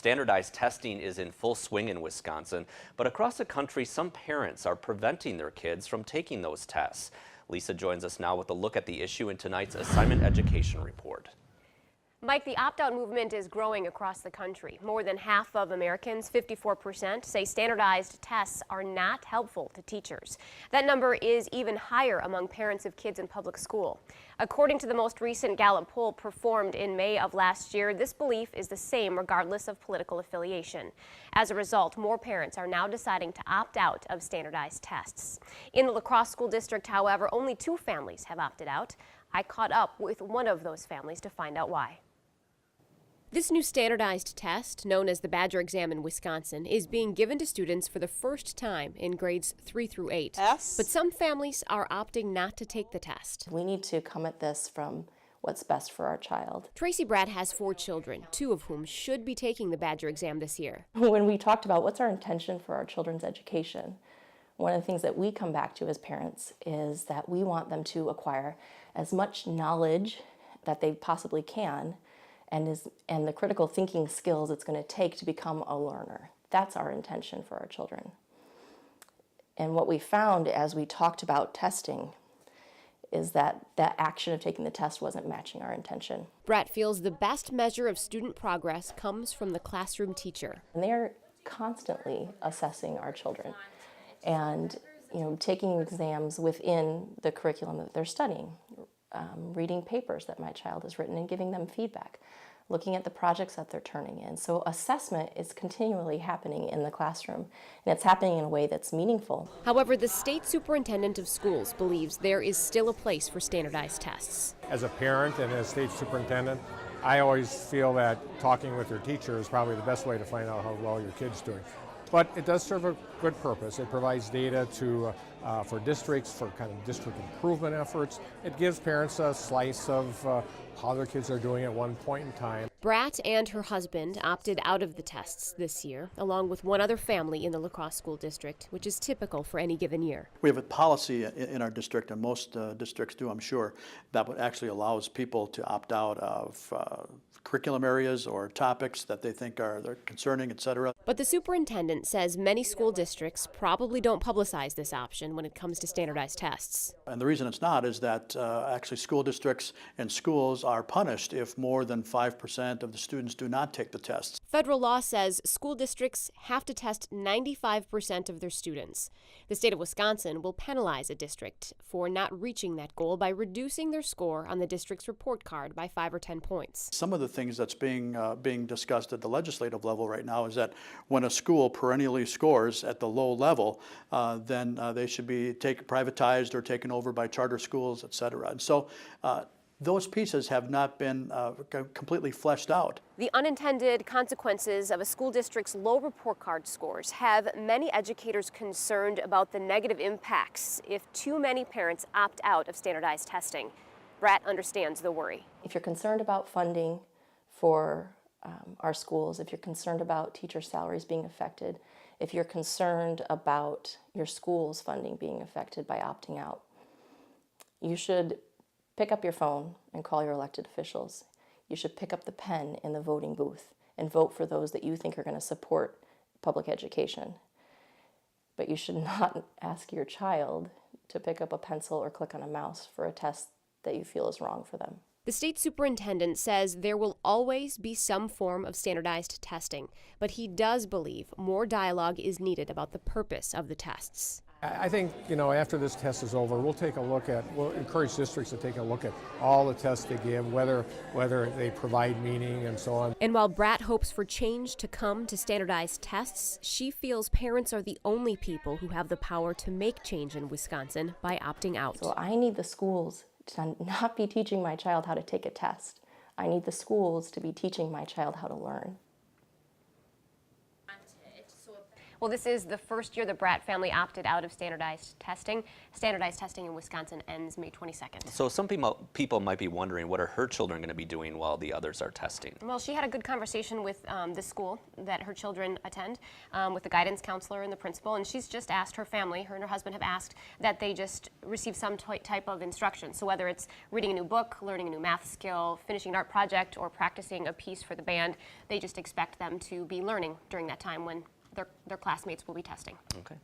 Standardized testing is in full swing in Wisconsin, but across the country, some parents are preventing their kids from taking those tests. Lisa joins us now with a look at the issue in tonight's Assignment Education Report. Mike, the opt-out movement is growing across the country. More than half of Americans, 54%, say standardized tests are not helpful to teachers. That number is even higher among parents of kids in public school. According to the most recent Gallup poll performed in May of last year, this belief is the same regardless of political affiliation. As a result, more parents are now deciding to opt out of standardized tests. In the La Crosse School District, however, only 2 families have opted out. I caught up with one of those families to find out why. This new standardized test, known as the Badger exam in Wisconsin, is being given to students for the first time in grades 3 through 8. Yes. But some families are opting not to take the test. We need to come at this from what's best for our child. Tracy Bratt has 4 children, 2 of whom should be taking the Badger exam this year. When we talked about what's our intention for our children's education, one of the things that we come back to as parents is that we want them to acquire as much knowledge that they possibly can and the critical thinking skills it's going to take to become a learner. That's our intention for our children. And what we found as we talked about testing is that that action of taking the test wasn't matching our intention. Bratt feels the best measure of student progress comes from the classroom teacher. And they're constantly assessing our children and taking exams within the curriculum that they're studying. Reading papers that my child has written and giving them feedback, looking at the projects that they're turning in. So assessment is continually happening in the classroom, and it's happening in a way that's meaningful. However, the state superintendent of schools believes there is still a place for standardized tests. As a parent and as state superintendent, I always feel that talking with your teacher is probably the best way to find out how well your kid's doing. But it does serve a good purpose. It provides data for districts, for kind of district improvement efforts. It gives parents a slice of how their kids are doing at one point in time. Bratt and her husband opted out of the tests this year, along with one other family in the La Crosse School District, which is typical for any given year. We have a policy in our district, and most districts do, I'm sure, that actually allows people to opt out of curriculum areas or topics that they think they're concerning, etc. But the superintendent says many school districts probably don't publicize this option when it comes to standardized tests. And the reason it's not is that actually school districts and schools are punished if more than 5% of the students do not take the tests. Federal law says school districts have to test 95% of their students. The state of Wisconsin will penalize a district for not reaching that goal by reducing their score on the district's report card by 5 or 10 points. Some of the things that's being discussed at the legislative level right now is that when a school perennially scores at the low level, then they should be privatized or taken over by charter schools, et cetera. And so those pieces have not been completely fleshed out. The unintended consequences of a school district's low report card scores have many educators concerned about the negative impacts if too many parents opt out of standardized testing. Bratt understands the worry. If you're concerned about funding for our schools, if you're concerned about teacher salaries being affected, if you're concerned about your school's funding being affected by opting out, you should pick up your phone and call your elected officials. You should pick up the pen in the voting booth and vote for those that you think are going to support public education. But you should not ask your child to pick up a pencil or click on a mouse for a test that you feel is wrong for them. The state superintendent says there will always be some form of standardized testing, but he does believe more dialogue is needed about the purpose of the tests. I think, after this test is over, we'll encourage districts to take a look at all the tests they give, whether they provide meaning and so on. And while Bratt hopes for change to come to standardized tests, she feels parents are the only people who have the power to make change in Wisconsin by opting out. So I need the schools to not be teaching my child how to take a test. I need the schools to be teaching my child how to learn. Well, this is the first year the Bratt family opted out of standardized testing. Standardized testing in Wisconsin ends May 22nd. So some people might be wondering, what are her children going to be doing while the others are testing? Well, she had a good conversation with the school that her children attend, with the guidance counselor and the principal, and she's just asked her family, her and her husband have asked that they just receive some type of instruction. So whether it's reading a new book, learning a new math skill, finishing an art project, or practicing a piece for the band, they just expect them to be learning during that time when their classmates will be testing. Okay.